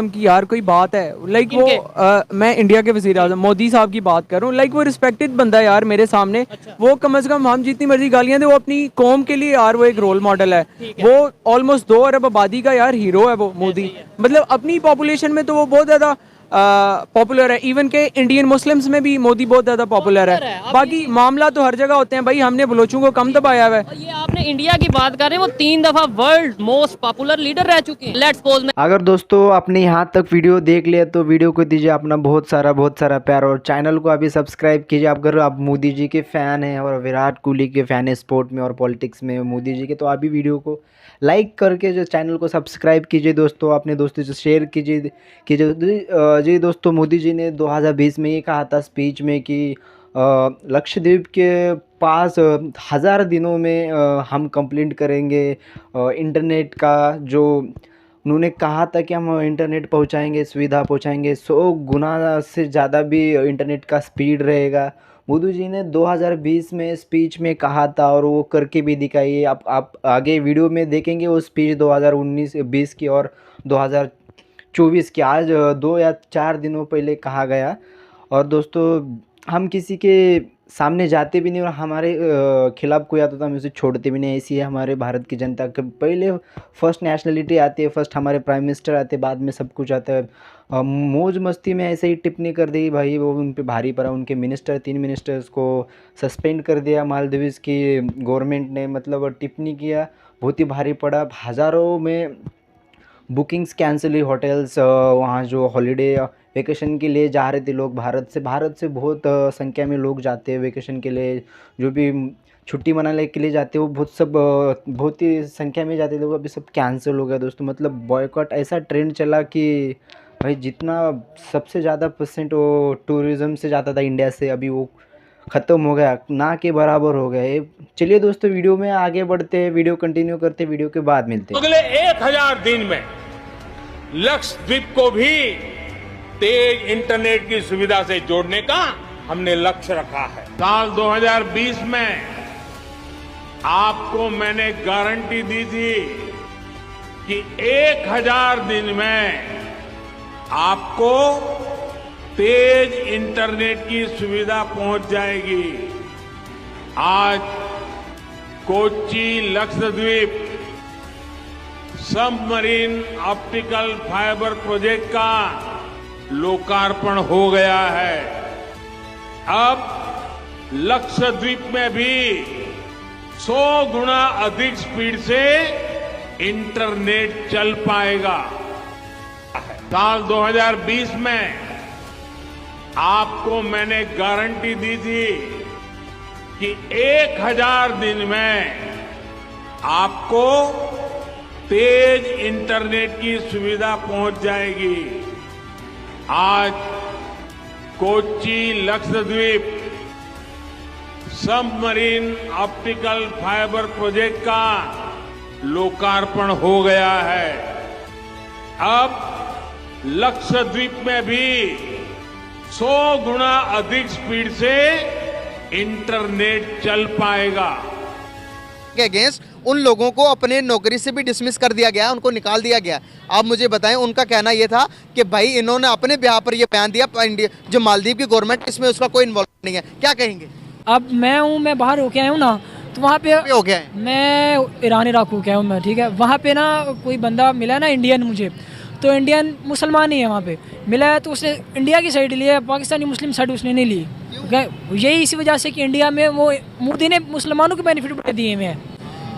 Populism की यार कोई बात है। लाइक वो मैं इंडिया के वज़ीर आज़म मोदी साहब की बात कर रहा हूँ। लाइक वो रिस्पेक्टेड बंदा है यार मेरे सामने। वो कम से कम हम जितनी मर्जी गालियां दे, वो अपनी कौम के लिए यार वो एक रोल मॉडल है। वो ऑलमोस्ट 2 अरब आबादी का यार हीरो है वो मोदी। मतलब अपनी पॉपुलेशन में तो वो बहुत ज़्यादा पॉपुलर है। इवन के इंडियन मुस्लिम्स में भी मोदी बहुत ज़्यादा पॉपुलर है। बाकी मामला तो हर जगह होते हैं भाई, हमने बलोचों को कम दबाया हुआ है। ये आपने इंडिया की बात कर रहे हैं, वो 3 दफा वर्ल्ड मोस्ट पॉपुलर लीडर रह चुके हैं। लेट्स सपोज में अगर दोस्तों आपने यहाँ तक वीडियो देख लिया तो वीडियो को दीजिए अपना बहुत सारा प्यार और चैनल को अभी सब्सक्राइब कीजिए। अगर आप मोदी जी के फ़ैन हैं और विराट कोहली के फ़ैन हैं स्पोर्ट में और पॉलिटिक्स में मोदी जी के, तो अभी वीडियो को लाइक करके जो चैनल को सब्सक्राइब कीजिए दोस्तों, अपने दोस्तों से शेयर कीजिए। जी दोस्तों, मोदी जी ने 2020 में ये कहा था स्पीच में कि लक्षद्वीप के पास 1000 दिनों में हम कंप्लीट करेंगे इंटरनेट का। जो उन्होंने कहा था कि हम इंटरनेट पहुंचाएंगे, सुविधा पहुंचाएंगे, 100 गुना से ज़्यादा भी इंटरनेट का स्पीड रहेगा। मोदी जी ने 2020 में स्पीच में कहा था और वो करके भी दिखाई। आप आगे वीडियो में देखेंगे वो स्पीच 2019-20 की और 2024 की। आज 2 या 4 दिनों पहले कहा गया। और दोस्तों हम किसी के सामने जाते भी नहीं और हमारे खिलाफ कोई आता तो हम उसे छोड़ते भी नहीं। ऐसी है हमारे भारत की जनता। पहले फर्स्ट नेशनलिटी आती है, फर्स्ट हमारे प्राइम मिनिस्टर आते हैं, बाद में सब कुछ आता है। मौज मस्ती में ऐसे ही टिप्पणी कर दी भाई, वो उन पे भारी पड़ा। उनके मिनिस्टर 3 मिनिस्टर्स को सस्पेंड कर दिया मालदीव्स की गवर्नमेंट ने। मतलब टिप्पणी किया, बहुत ही भारी पड़ा। हज़ारों में बुकिंग्स कैंसिल हुई, होटल्स वहाँ जो हॉलीडे वेकेशन के लिए जा रहे थे लोग भारत से बहुत संख्या में लोग जाते हैं वेकेशन के लिए। जो भी छुट्टी मनाने के लिए जाते हैं वो बहुत ही संख्या में जाते थे, वो अभी सब कैंसिल हो गया दोस्तों। मतलब बॉयकॉट ऐसा ट्रेंड चला कि भाई जितना सबसे ज़्यादा परसेंट वो टूरिज़्म से जाता था इंडिया से, अभी वो ख़त्म हो गया, ना के बराबर हो गया। चलिए दोस्तों वीडियो में आगे बढ़ते हैं, वीडियो कंटिन्यू करते हैं, वीडियो के बाद मिलते हैं। अगले 1000 दिन में लक्षद्वीप को भी तेज इंटरनेट की सुविधा से जोड़ने का हमने लक्ष्य रखा है। साल 2020 में आपको मैंने गारंटी दी थी कि 1000 दिन में आपको तेज इंटरनेट की सुविधा पहुंच जाएगी। आज Kochi Lakshadweep submarine optical fibre project का लोकार्पण हो गया है। अब लक्षद्वीप में भी 100 गुना अधिक स्पीड से इंटरनेट चल पाएगा। साल 2020 में आपको मैंने गारंटी दी थी कि 1000 दिन में आपको तेज इंटरनेट की सुविधा पहुंच जाएगी। आज Kochi Lakshadweep submarine optical fibre project का लोकार्पण हो गया है। अब लक्षद्वीप में भी 100 गुना अधिक स्पीड से इंटरनेट चल पाएगा। के अगेंस्ट उन लोगों को अपने नौकरी से भी डिसमिस कर दिया गया, उनको निकाल दिया गया। आप मुझे बताएं, उनका कहना यह था कि भाई इन्होंने अपने बिहार पर यह बयान दिया, जो मालदीव की गवर्नमेंट इसमें उसका कोई इन्वॉल्व नहीं है। क्या कहेंगे? अब मैं बाहर होके आया हूँ ना, तो वहाँ पे हो गया है? मैं ईरान इराक होके आया हूँ मैं, ठीक है। वहाँ पे ना कोई बंदा मिला ना इंडियन मुझे, तो इंडियन मुसलमान ही है वहाँ पे मिला है, तो उसने इंडिया की साइड लिया, पाकिस्तानी मुस्लिम साइड उसने नहीं ली। यही इसी वजह से कि इंडिया में वो मोदी ने मुसलमानों के बेनिफिट दिए हुए हैं,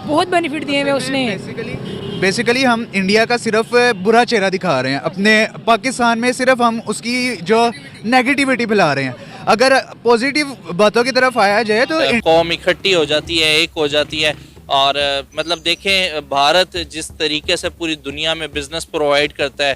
बहुत बेनिफिट दिए हुए उसने। बेसिकली हम इंडिया का सिर्फ बुरा चेहरा दिखा रहे हैं, अपने पाकिस्तान में सिर्फ हम उसकी जो नेगेटिविटी फैला रहे हैं। अगर पॉजिटिव बातों की तरफ आया जाए तो कौम इकट्ठी हो जाती है, एक हो जाती है। और मतलब देखें भारत जिस तरीके से पूरी दुनिया में बिजनेस प्रोवाइड करता है,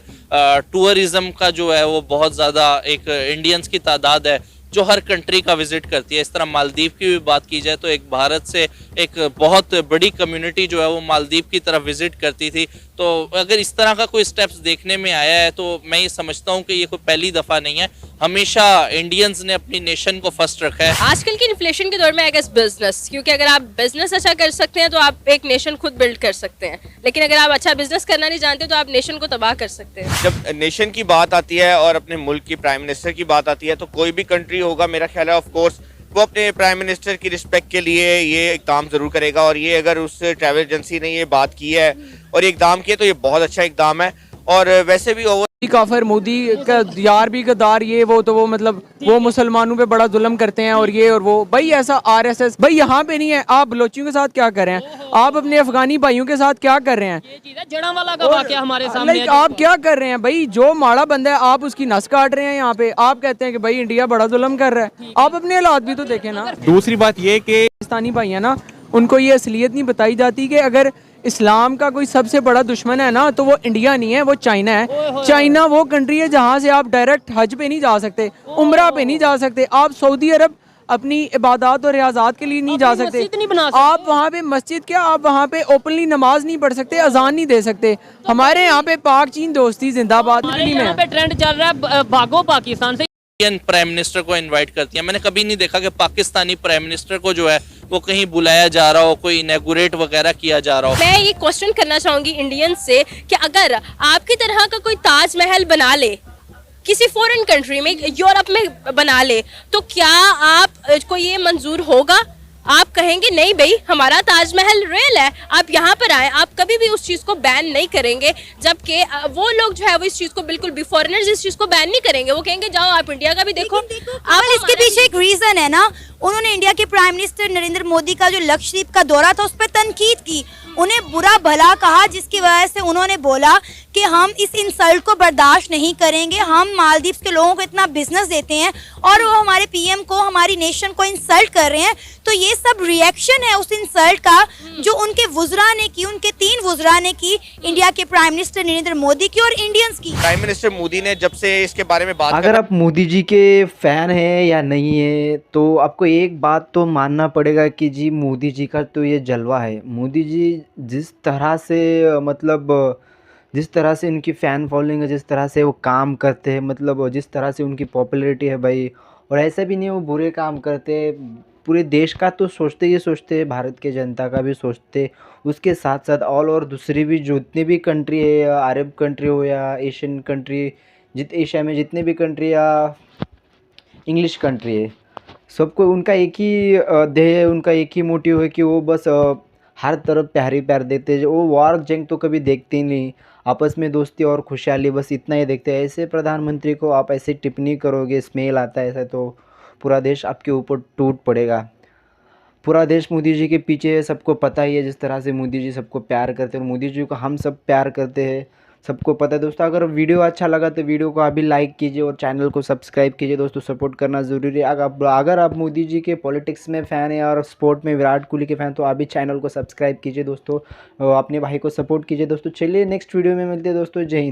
टूरिज्म का जो है वो बहुत ज़्यादा एक इंडियंस की तादाद है जो हर कंट्री का विजिट करती है। इस तरह मालदीव की भी बात की जाए तो एक भारत से एक बहुत बड़ी कम्युनिटी जो है वो मालदीव की तरफ विजिट करती थी। तो अगर इस तरह का कोई स्टेप्स देखने में आया है तो मैं ये समझता हूँ कि ये कोई पहली दफ़ा नहीं है। हमेशा इंडियंस ने अपनी नेशन को फर्स्ट रखा है। आजकल की इन्फ्लेशन के दौर में आई गेस बिजनेस, क्योंकि अगर आप बिजनेस अच्छा कर सकते हैं तो आप एक नेशन खुद बिल्ड कर सकते हैं, लेकिन अगर आप अच्छा बिजनेस करना नहीं जानते तो आप नेशन को तबाह कर सकते हैं। जब नेशन की बात आती है और अपने मुल्क की प्राइम मिनिस्टर की बात आती है तो कोई भी कंट्री होगा, मेरा ख्याल है ऑफ कोर्स वो अपने प्राइम मिनिस्टर की रिस्पेक्ट के लिए ये इकदाम ज़रूर करेगा। और ये अगर उस ट्रैवल एजेंसी ने ये बात की है और ये इकदाम किया तो ये बहुत अच्छा इकदाम है। और वैसे भी ओवर काफिर मोदी का यार भी गद्दार, ये वो तो वो मतलब वो मुसलमानों पे बड़ा जुल्म करते हैं और ये और वो। भाई ऐसा आरएसएस भाई यहाँ पे नहीं है। आप बलोचियों के साथ क्या कर रहे हैं, आप अपने अफगानी भाइयों के साथ क्या कर रहे हैं, ये चीज है जड़ांवाला का वाकया हमारे सामने है। आप क्या कर रहे हैं भाई, जो माड़ा बंदा है आप उसकी नस काट रहे हैं यहाँ पे। आप कहते हैं कि भाई इंडिया बड़ा जुल्म कर रहा है, आप अपने हालात भी तो देखें ना। दूसरी बात ये कि पाकिस्तानी भाई है ना, उनको ये असलियत नहीं बताई जाती कि अगर इस्लाम का कोई सबसे बड़ा दुश्मन है ना तो वो इंडिया नहीं है, वो चाइना है। चाइना वो कंट्री है जहाँ से आप डायरेक्ट हज पे नहीं जा सकते, उम्रा पे नहीं जा सकते, आप सऊदी अरब अपनी इबादत और रियाजात के लिए नहीं जा सकते, आप वहाँ पे मस्जिद क्या, आप वहाँ पे ओपनली नमाज नहीं पढ़ सकते, अजान नहीं दे सकते। हमारे यहाँ पे पाक चीन दोस्ती जिंदाबाद यहाँ पे ट्रेंड चल रहा है भागो पाकिस्तान से। प्राइम मिनिस्टर को इनवाइट करती है। मैंने कभी नहीं देखा कि पाकिस्तानी प्राइम मिनिस्टर को जो है वो कहीं बुलाया जा रहा हो, कोई इनॉग्रेट वगैरह किया जा रहा हो। मैं ये क्वेश्चन करना चाहूंगी इंडियन से कि अगर आपकी तरह का कोई ताजमहल बना ले किसी फॉरेन कंट्री में, यूरोप में बना ले, तो क्या आप को ये मंजूर होगा? आप कहेंगे नहीं भाई हमारा ताजमहल रियल है, आप यहाँ पर आए, आप कभी भी उस चीज़ को बैन नहीं करेंगे। जबकि वो लोग जो है वो इस चीज़ को बिल्कुल भी, फॉरेनर्स इस चीज़ को बैन नहीं करेंगे, वो कहेंगे जाओ आप इंडिया का भी देखो। आप इसके पीछे एक रीजन है ना, उन्होंने इंडिया के प्राइम मिनिस्टर नरेंद्र मोदी का जो लक्षद्वीप का दौरा था उस पर तनकीद की, उन्हें बुरा भला कहा, जिसकी वजह से उन्होंने बोला कि हम इस इंसल्ट को बर्दाश्त नहीं करेंगे, हम मालदीव के लोगों को इतना बिजनेस देते हैं और वो हमारे पीएम को, हमारी नेशन को इंसल्ट कर रहे हैं। तो ये सब रिएक्शन है उस इंसल्ट का जो उनके वुज़रा ने की, उनके 3 वुज़रा ने की, इंडिया के प्राइम मिनिस्टर नरेंद्र मोदी की और इंडियंस की। प्राइम मिनिस्टर मोदी ने जब से इसके बारे में बात अगर आप मोदी जी के फ़ैन हैं या नहीं है तो आपको एक बात तो मानना पड़ेगा कि जी मोदी जी का तो ये जलवा है। मोदी जी जिस तरह से मतलब जिस तरह से उनकी फ़ैन फॉलोइंग है, जिस तरह से वो काम करते हैं, मतलब जिस तरह से उनकी पॉपुलैरिटी है भाई, और ऐसा भी नहीं वो बुरे काम करते, पूरे देश का तो सोचते ही सोचते, भारत के जनता का भी सोचते, उसके साथ साथ ऑल और दूसरी भी जितनी भी कंट्री है, अरब कंट्री हो या एशियन कंट्री, एशिया में जितने भी कंट्री या इंग्लिश कंट्री है, सबको उनका एक ही ध्येय है, उनका एक ही मोटिव है कि वो बस हर तरफ प्यार ही प्यार देते हैं। वो वार जंग तो कभी देखते ही नहीं, आपस में दोस्ती और खुशहाली बस इतना ही देखते हैं। ऐसे प्रधानमंत्री को आप ऐसे टिप्पणी करोगे, स्मेल आता है ऐसा, तो पूरा देश आपके ऊपर टूट पड़ेगा। पूरा देश मोदी जी के पीछे है, सबको पता ही है जिस तरह से मोदी जी सबको प्यार करते हैं और मोदी जी को हम सब प्यार करते हैं, सबको पता है। दोस्तों अगर वीडियो अच्छा लगा तो वीडियो को अभी लाइक कीजिए और चैनल को सब्सक्राइब कीजिए। दोस्तों सपोर्ट करना ज़रूरी है। अगर आप मोदी जी के पॉलिटिक्स में फ़ैन हैं और स्पोर्ट में विराट कोहली के फ़ैन, तो अभी चैनल को सब्सक्राइब कीजिए दोस्तों, अपने भाई को सपोर्ट कीजिए दोस्तों। चलिए नेक्स्ट वीडियो में मिलते हैं दोस्तों। जय हिंद।